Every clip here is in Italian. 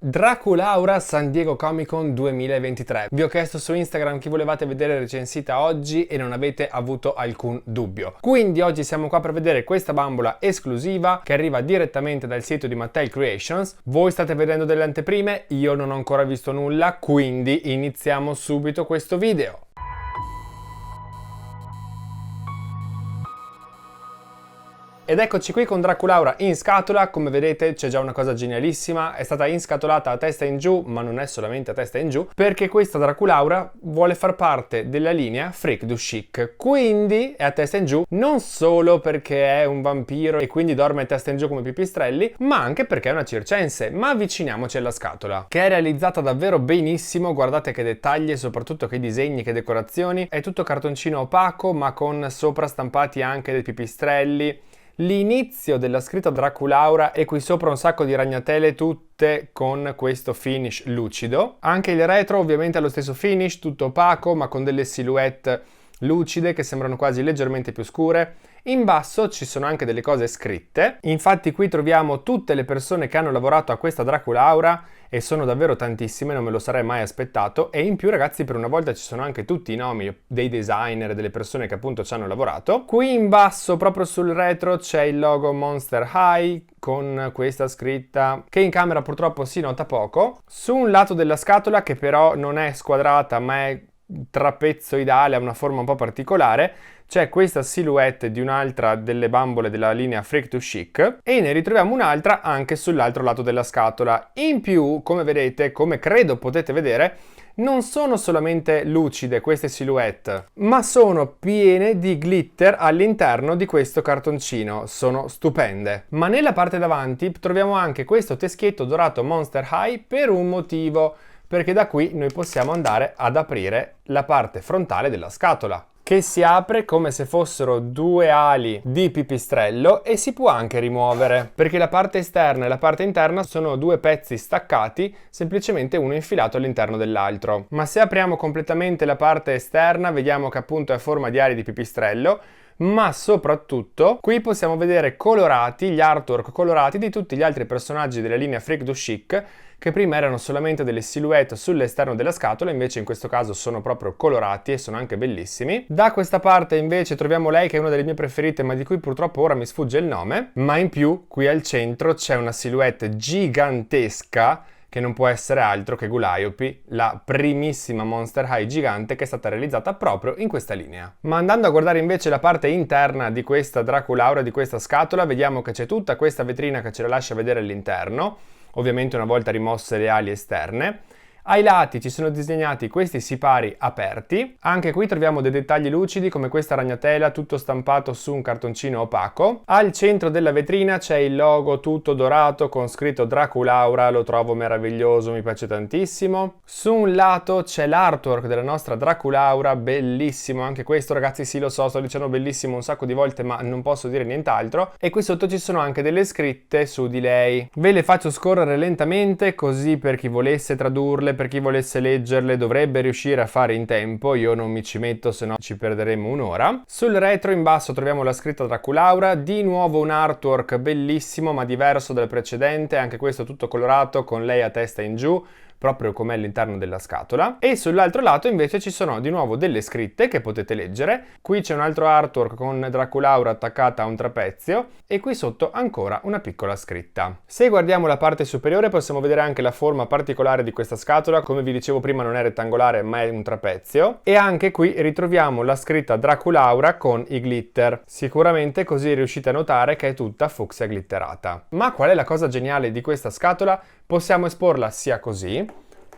Draculaura San Diego Comic Con 2023. Vi ho chiesto su Instagram chi volevate vedere recensita oggi e non avete avuto alcun dubbio. Quindi oggi siamo qua per vedere questa bambola esclusiva che arriva direttamente dal sito di Mattel Creations. Voi state vedendo delle anteprime, io non ho ancora visto nulla, quindi iniziamo subito questo video. Ed eccoci qui con Draculaura in scatola. Come vedete c'è già una cosa genialissima, è stata inscatolata a testa in giù, ma non è solamente a testa in giù, perché questa Draculaura vuole far parte della linea Freak du Chic, quindi è a testa in giù non solo perché è un vampiro e quindi dorme a testa in giù come pipistrelli, ma anche perché è una circense. Ma avviciniamoci alla scatola, che è realizzata davvero benissimo, guardate che dettagli e soprattutto che disegni, che decorazioni, è tutto cartoncino opaco ma con sopra stampati anche dei pipistrelli. L'inizio della scritta Draculaura e qui sopra un sacco di ragnatele tutte con questo finish lucido. Anche il retro ovviamente ha lo stesso finish, tutto opaco ma con delle silhouette lucide che sembrano quasi leggermente più scure. In basso ci sono anche delle cose scritte, infatti qui troviamo tutte le persone che hanno lavorato a questa Draculaura e sono davvero tantissime, non me lo sarei mai aspettato, e in più ragazzi per una volta ci sono anche tutti i nomi dei designer e delle persone che appunto ci hanno lavorato. Qui in basso proprio sul retro c'è il logo Monster High con questa scritta che in camera purtroppo si nota poco. Su un lato della scatola, che però non è squadrata ma è trapezoidale, ha una forma un po' particolare, c'è questa silhouette di un'altra delle bambole della linea Freak du Chic e ne ritroviamo un'altra anche sull'altro lato della scatola. In più, come vedete, come credo potete vedere, non sono solamente lucide queste silhouette, ma sono piene di glitter all'interno di questo cartoncino. Sono stupende. Ma nella parte davanti troviamo anche questo teschietto dorato Monster High per un motivo, perché da qui noi possiamo andare ad aprire la parte frontale della scatola, che si apre come se fossero due ali di pipistrello e si può anche rimuovere, perché la parte esterna e la parte interna sono due pezzi staccati, semplicemente uno infilato all'interno dell'altro. Ma se apriamo completamente la parte esterna vediamo che appunto è a forma di ali di pipistrello, ma soprattutto qui possiamo vedere colorati gli artwork colorati di tutti gli altri personaggi della linea Freak du Chic, che prima erano solamente delle silhouette sull'esterno della scatola, invece in questo caso sono proprio colorati e sono anche bellissimi. Da questa parte invece troviamo lei, che è una delle mie preferite ma di cui purtroppo ora mi sfugge il nome, ma in più qui al centro c'è una silhouette gigantesca che non può essere altro che Gulaiopi, la primissima Monster High gigante che è stata realizzata proprio in questa linea. Ma andando a guardare invece la parte interna di questa Draculaura, di questa scatola, vediamo che c'è tutta questa vetrina che ce la lascia vedere all'interno, ovviamente una volta rimosse le ali esterne. Ai lati ci sono disegnati questi sipari aperti, anche qui troviamo dei dettagli lucidi come questa ragnatela tutto stampato su un cartoncino opaco. Al centro della vetrina c'è il logo tutto dorato con scritto Draculaura, lo trovo meraviglioso, mi piace tantissimo. Su un lato c'è l'artwork della nostra Draculaura, bellissimo, anche questo ragazzi sì lo so, sto dicendo bellissimo un sacco di volte ma non posso dire nient'altro, e qui sotto ci sono anche delle scritte su di lei. Ve le faccio scorrere lentamente così per chi volesse tradurle, per chi volesse leggerle dovrebbe riuscire a fare in tempo, io non mi ci metto se no ci perderemo un'ora. Sul retro in basso troviamo la scritta Draculaura, di nuovo un artwork bellissimo ma diverso dal precedente, anche questo tutto colorato con lei a testa in giù, proprio come all'interno della scatola, e sull'altro lato invece ci sono di nuovo delle scritte che potete leggere. Qui c'è un altro artwork con Draculaura attaccata a un trapezio e qui sotto ancora una piccola scritta. Se guardiamo la parte superiore possiamo vedere anche la forma particolare di questa scatola, come vi dicevo prima non è rettangolare ma è un trapezio, e anche qui ritroviamo la scritta Draculaura con i glitter. Sicuramente così riuscite a notare che è tutta fucsia glitterata. Ma qual è la cosa geniale di questa scatola? Possiamo esporla sia così,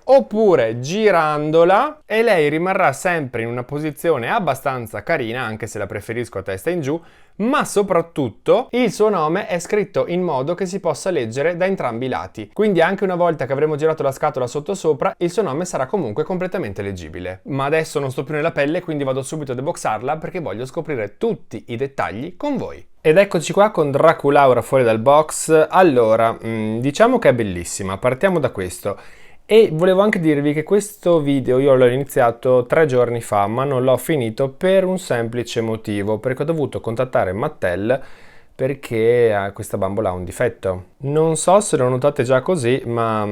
oppure girandola, e lei rimarrà sempre in una posizione abbastanza carina, anche se la preferisco a testa in giù, ma soprattutto il suo nome è scritto in modo che si possa leggere da entrambi i lati, quindi anche una volta che avremo girato la scatola sottosopra il suo nome sarà comunque completamente leggibile. Ma adesso non sto più nella pelle, quindi vado subito a deboxarla perché voglio scoprire tutti i dettagli con voi. Ed eccoci qua con Draculaura fuori dal box. Allora, diciamo che è bellissima, partiamo da questo. E volevo anche dirvi che questo video io l'ho iniziato 3 giorni fa, ma non l'ho finito per un semplice motivo, perché ho dovuto contattare Mattel perché questa bambola ha un difetto. Non so se lo notate già così, ma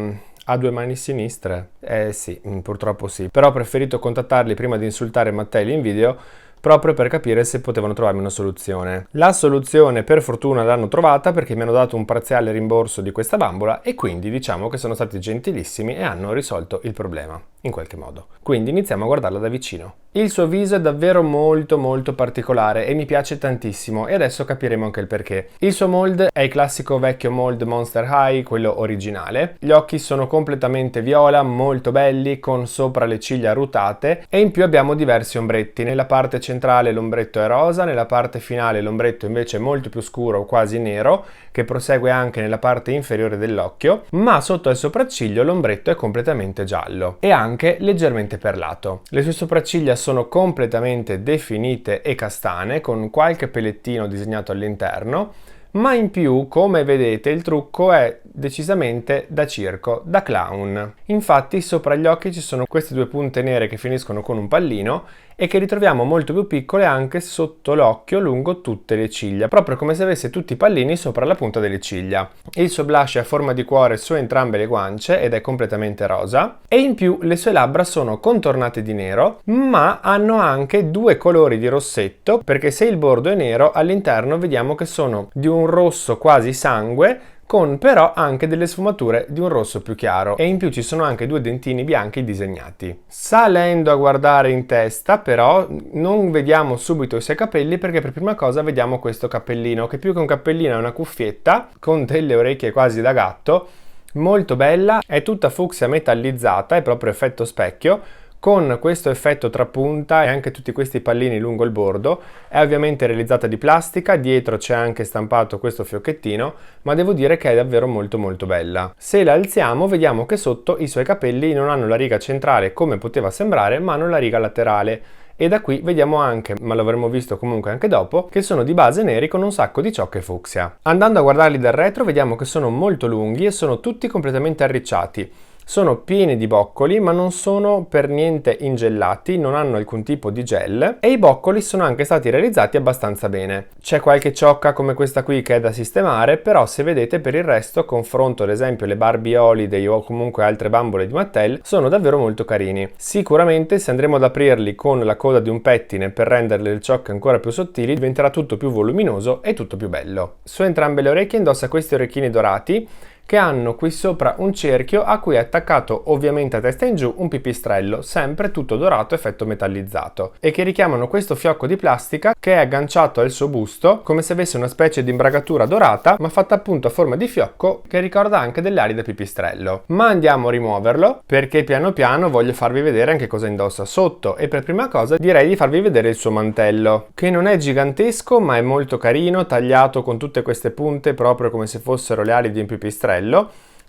Ha due mani sinistre? Sì, purtroppo sì. Però ho preferito contattarli prima di insultare Mattelli in video, proprio per capire se potevano trovarmi una soluzione. La soluzione per fortuna l'hanno trovata perché mi hanno dato un parziale rimborso di questa bambola e quindi diciamo che sono stati gentilissimi e hanno risolto il problema, in qualche modo. Quindi iniziamo a guardarla da vicino. Il suo viso è davvero molto particolare e mi piace tantissimo e adesso capiremo anche il perché. Il suo mold è il classico vecchio mold Monster High, quello originale. Gli occhi sono completamente viola, molto belli, con sopra le ciglia rutate e in più abbiamo diversi ombretti. Nella parte centrale l'ombretto è rosa, nella parte finale l'ombretto invece è molto più scuro, quasi nero, che prosegue anche nella parte inferiore dell'occhio, ma sotto al sopracciglio l'ombretto è completamente giallo e anche leggermente perlato. Le sue sopracciglia sono completamente definite e castane, con qualche pelettino disegnato all'interno, ma in più, come vedete, il trucco è decisamente da circo, da clown. Infatti sopra gli occhi ci sono queste due punte nere che finiscono con un pallino e che ritroviamo molto più piccole anche sotto l'occhio lungo tutte le ciglia, proprio come se avesse tutti i pallini sopra la punta delle ciglia. Il suo blush è a forma di cuore su entrambe le guance ed è completamente rosa e in più le sue labbra sono contornate di nero, ma hanno anche due colori di rossetto, perché se il bordo è nero all'interno vediamo che sono di un rosso quasi sangue, con però anche delle sfumature di un rosso più chiaro e in più ci sono anche due dentini bianchi disegnati. Salendo a guardare in testa però non vediamo subito i suoi capelli, perché per prima cosa vediamo questo cappellino che più che un cappellino è una cuffietta con delle orecchie quasi da gatto, molto bella, è tutta fucsia metallizzata, è proprio effetto specchio, con questo effetto trapunta e anche tutti questi pallini lungo il bordo. È ovviamente realizzata di plastica, dietro c'è anche stampato questo fiocchettino, ma devo dire che è davvero molto bella. Se la alziamo vediamo che sotto i suoi capelli non hanno la riga centrale come poteva sembrare, ma hanno la riga laterale. E da qui vediamo anche, ma l'avremmo visto comunque anche dopo, che sono di base neri con un sacco di ciocche fucsia. Andando a guardarli dal retro vediamo che sono molto lunghi e sono tutti completamente arricciati. Sono pieni di boccoli, ma non sono per niente ingellati, non hanno alcun tipo di gel e i boccoli sono anche stati realizzati abbastanza bene. C'è qualche ciocca come questa qui che è da sistemare, però se vedete per il resto, confronto ad esempio le Barbie Holiday o comunque altre bambole di Mattel, sono davvero molto carini. Sicuramente se andremo ad aprirli con la coda di un pettine per renderle le ciocche ancora più sottili, diventerà tutto più voluminoso e tutto più bello. Su entrambe le orecchie indossa questi orecchini dorati, che hanno qui sopra un cerchio a cui è attaccato ovviamente a testa in giù un pipistrello, sempre tutto dorato effetto metallizzato, e che richiamano questo fiocco di plastica che è agganciato al suo busto come se avesse una specie di imbragatura dorata, ma fatta appunto a forma di fiocco che ricorda anche delle ali da pipistrello. Ma andiamo a rimuoverlo perché piano piano voglio farvi vedere anche cosa indossa sotto, e per prima cosa direi di farvi vedere il suo mantello, che non è gigantesco ma è molto carino, tagliato con tutte queste punte proprio come se fossero le ali di un pipistrello.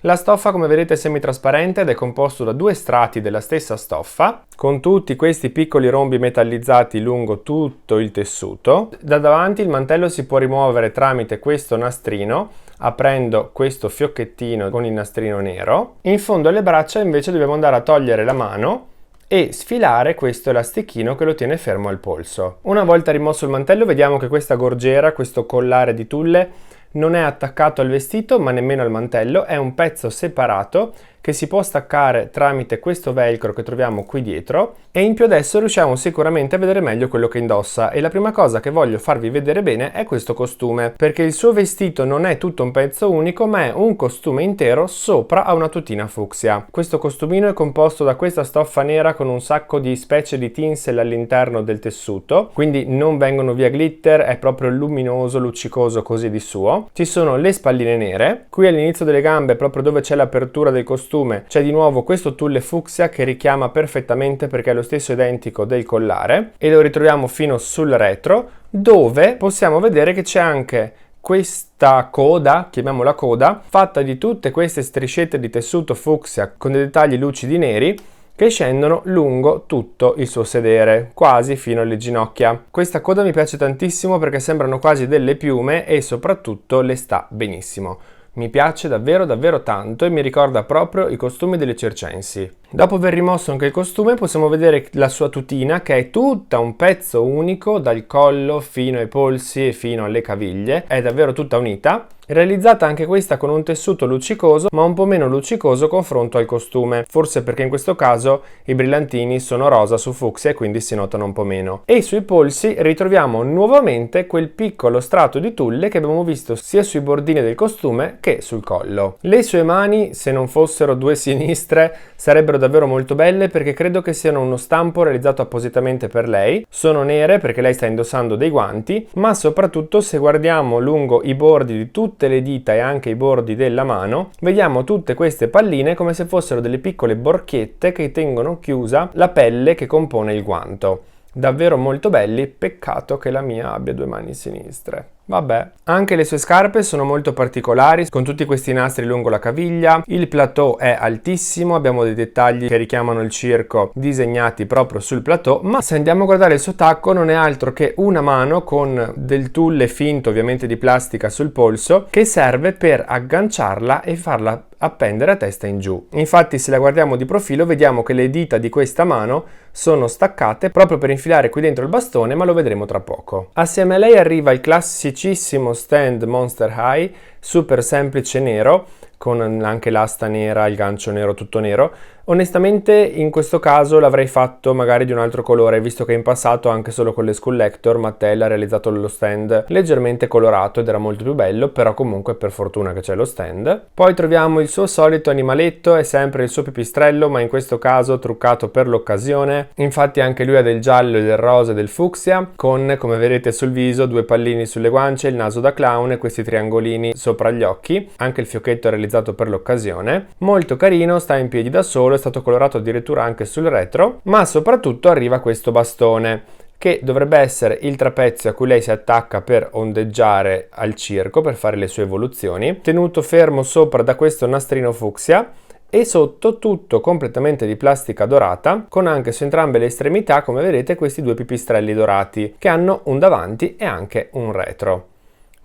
La stoffa, come vedete, è semitrasparente ed è composto da due strati della stessa stoffa, con tutti questi piccoli rombi metallizzati lungo tutto il tessuto. Da davanti il mantello si può rimuovere tramite questo nastrino, aprendo questo fiocchettino con il nastrino nero. In fondo alle braccia invece dobbiamo andare a togliere la mano e sfilare questo elastichino che lo tiene fermo al polso. Una volta rimosso il mantello vediamo che questa gorgiera, questo collare di tulle, non è attaccato al vestito ma nemmeno al mantello, è un pezzo separato che si può staccare tramite questo velcro che troviamo qui dietro, e in più adesso riusciamo sicuramente a vedere meglio quello che indossa. E la prima cosa che voglio farvi vedere bene è questo costume, perché il suo vestito non è tutto un pezzo unico ma è un costume intero sopra a una tutina fucsia. Questo costumino è composto da questa stoffa nera con un sacco di specie di tinsel all'interno del tessuto, quindi non vengono via glitter, è proprio luminoso, luccicoso così di suo. Ci sono le spalline nere, qui all'inizio delle gambe, proprio dove c'è l'apertura del costume, c'è di nuovo questo tulle fucsia che richiama perfettamente perché è lo stesso identico del collare, e lo ritroviamo fino sul retro, dove possiamo vedere che c'è anche questa coda, chiamiamola coda, fatta di tutte queste striscette di tessuto fucsia con dei dettagli lucidi neri che scendono lungo tutto il suo sedere, quasi fino alle ginocchia. Questa coda mi piace tantissimo perché sembrano quasi delle piume e soprattutto le sta benissimo. Mi piace davvero tanto e mi ricorda proprio i costumi delle circensi. Dopo aver rimosso anche il costume possiamo vedere la sua tutina, che è tutta un pezzo unico dal collo fino ai polsi e fino alle caviglie, è davvero tutta unita. Realizzata anche questa con un tessuto luccicoso, ma un po' meno luccicoso confronto al costume, forse perché in questo caso i brillantini sono rosa su fucsia e quindi si notano un po' meno. E sui polsi ritroviamo nuovamente quel piccolo strato di tulle che abbiamo visto sia sui bordini del costume che sul collo. Le sue mani, se non fossero due sinistre, sarebbero davvero molto belle, perché credo che siano uno stampo realizzato appositamente per lei. Sono nere perché lei sta indossando dei guanti, ma soprattutto se guardiamo lungo i bordi di tutte le dita e anche i bordi della mano, vediamo tutte queste palline come se fossero delle piccole borchiette che tengono chiusa la pelle che compone il guanto. Davvero molto belli, peccato che la mia abbia due mani sinistre. Vabbè. Anche le sue scarpe sono molto particolari, con tutti questi nastri lungo la caviglia. Il plateau è altissimo, abbiamo dei dettagli che richiamano il circo disegnati proprio sul plateau, ma se andiamo a guardare il suo tacco non è altro che una mano con del tulle finto, ovviamente di plastica, sul polso, che serve per agganciarla e farla appendere a testa in giù. Infatti, se la guardiamo di profilo vediamo che le dita di questa mano sono staccate proprio per infilare qui dentro il bastone, ma lo vedremo tra poco. Assieme a lei arriva il classicissimo stand Monster High, super semplice nero, con anche l'asta nera, il gancio nero, tutto nero. Onestamente in questo caso l'avrei fatto magari di un altro colore, visto che in passato anche solo con le Scullector Mattel ha realizzato lo stand leggermente colorato ed era molto più bello, però comunque per fortuna che c'è lo stand. Poi troviamo il suo solito animaletto, è sempre il suo pipistrello, ma in questo caso truccato per l'occasione. Infatti anche lui ha del giallo, del rosa e del fucsia, con, come vedete sul viso, due pallini sulle guance, il naso da clown e questi triangolini sopra gli occhi. Anche il fiocchetto è realizzato per l'occasione. Molto carino, sta in piedi da solo, è stato colorato addirittura anche sul retro, ma soprattutto arriva questo bastone che dovrebbe essere il trapezio a cui lei si attacca per ondeggiare al circo, per fare le sue evoluzioni, tenuto fermo sopra da questo nastrino fucsia e sotto tutto completamente di plastica dorata, con anche su entrambe le estremità, come vedete, questi due pipistrelli dorati che hanno un davanti e anche un retro.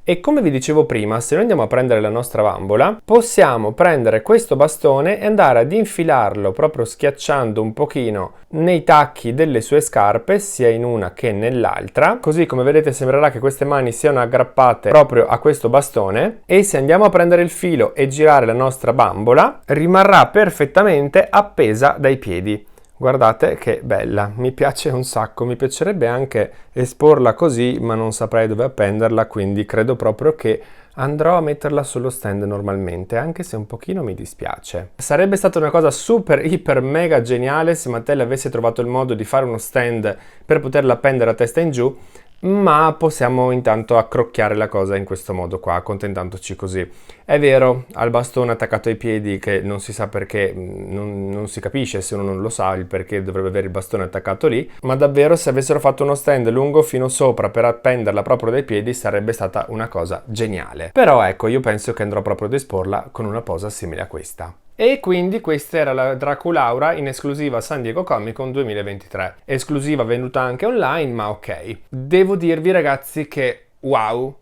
E come vi dicevo prima, se noi andiamo a prendere la nostra bambola, possiamo prendere questo bastone e andare ad infilarlo proprio schiacciando un pochino nei tacchi delle sue scarpe, sia in una che nell'altra. Così, come vedete, sembrerà che queste mani siano aggrappate proprio a questo bastone, e se andiamo a prendere il filo e girare la nostra bambola, rimarrà perfettamente appesa dai piedi. Guardate che bella, mi piace un sacco, mi piacerebbe anche esporla così, ma non saprei dove appenderla, quindi credo proprio che andrò a metterla sullo stand normalmente, anche se un pochino mi dispiace. Sarebbe stata una cosa super, iper, mega geniale se Mattel avesse trovato il modo di fare uno stand per poterla appendere a testa in giù, ma possiamo intanto accrocchiare la cosa in questo modo qua, accontentandoci così. È vero, ha il bastone attaccato ai piedi che non si sa perché, non si capisce se uno non lo sa il perché dovrebbe avere il bastone attaccato lì, ma davvero se avessero fatto uno stand lungo fino sopra per appenderla proprio dai piedi sarebbe stata una cosa geniale. Però ecco, io penso che andrò proprio ad esporla con una posa simile a questa. E quindi questa era la Draculaura in esclusiva San Diego Comic Con 2023. Esclusiva venuta anche online, ma ok. Devo dirvi ragazzi che wow,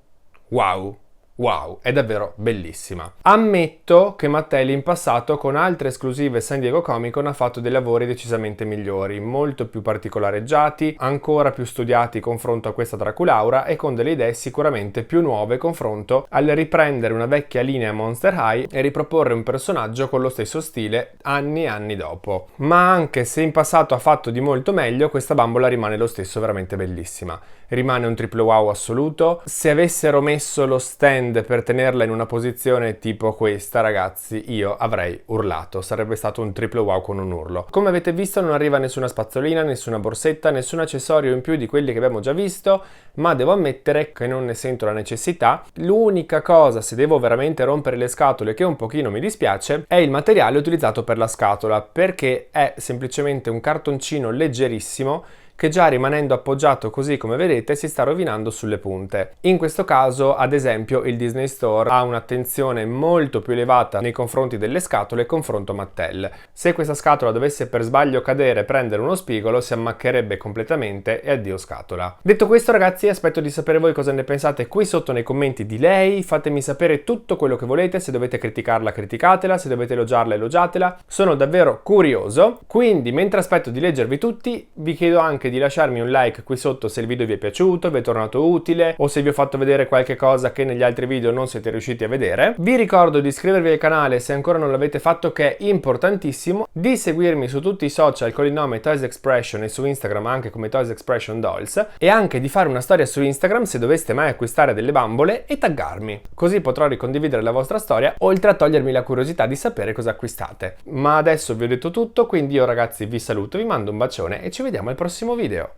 è davvero bellissima. Ammetto che Mattel in passato con altre esclusive San Diego Comic Con ha fatto dei lavori decisamente migliori, molto più particolareggiati, ancora più studiati confronto a questa Draculaura e con delle idee sicuramente più nuove confronto al riprendere una vecchia linea Monster High e riproporre un personaggio con lo stesso stile anni e anni dopo. Ma anche se in passato ha fatto di molto meglio, questa bambola rimane lo stesso veramente bellissima. Rimane un triplo wow assoluto. Se avessero messo lo stand per tenerla in una posizione tipo questa, ragazzi, io avrei urlato. Sarebbe stato un triplo wow con un urlo. Come avete visto non arriva nessuna spazzolina, nessuna borsetta, nessun accessorio in più di quelli che abbiamo già visto, ma devo ammettere che non ne sento la necessità. L'unica cosa, se devo veramente rompere le scatole, che un pochino mi dispiace, è il materiale utilizzato per la scatola, perché è semplicemente un cartoncino leggerissimo che già rimanendo appoggiato così come vedete si sta rovinando sulle punte. In questo caso, ad esempio, il Disney Store ha un'attenzione molto più elevata nei confronti delle scatole confronto Mattel. Se questa scatola dovesse per sbaglio cadere e prendere uno spigolo, si ammaccherebbe completamente e addio scatola. Detto questo, ragazzi, aspetto di sapere voi cosa ne pensate qui sotto nei commenti di lei. Fatemi sapere tutto quello che volete, se dovete criticarla criticatela, se dovete elogiarla elogiatela. Sono davvero curioso, quindi mentre aspetto di leggervi tutti vi chiedo anche di lasciarmi un like qui sotto se il video vi è piaciuto, vi è tornato utile o se vi ho fatto vedere qualche cosa che negli altri video non siete riusciti a vedere. Vi ricordo di iscrivervi al canale se ancora non l'avete fatto, che è importantissimo, di seguirmi su tutti i social con il nome Toys Expression e su Instagram anche come Toys Expression Dolls, e anche di fare una storia su Instagram se doveste mai acquistare delle bambole e taggarmi, così potrò ricondividere la vostra storia oltre a togliermi la curiosità di sapere cosa acquistate. Ma adesso vi ho detto tutto, quindi io ragazzi vi saluto, vi mando un bacione e ci vediamo al prossimo video.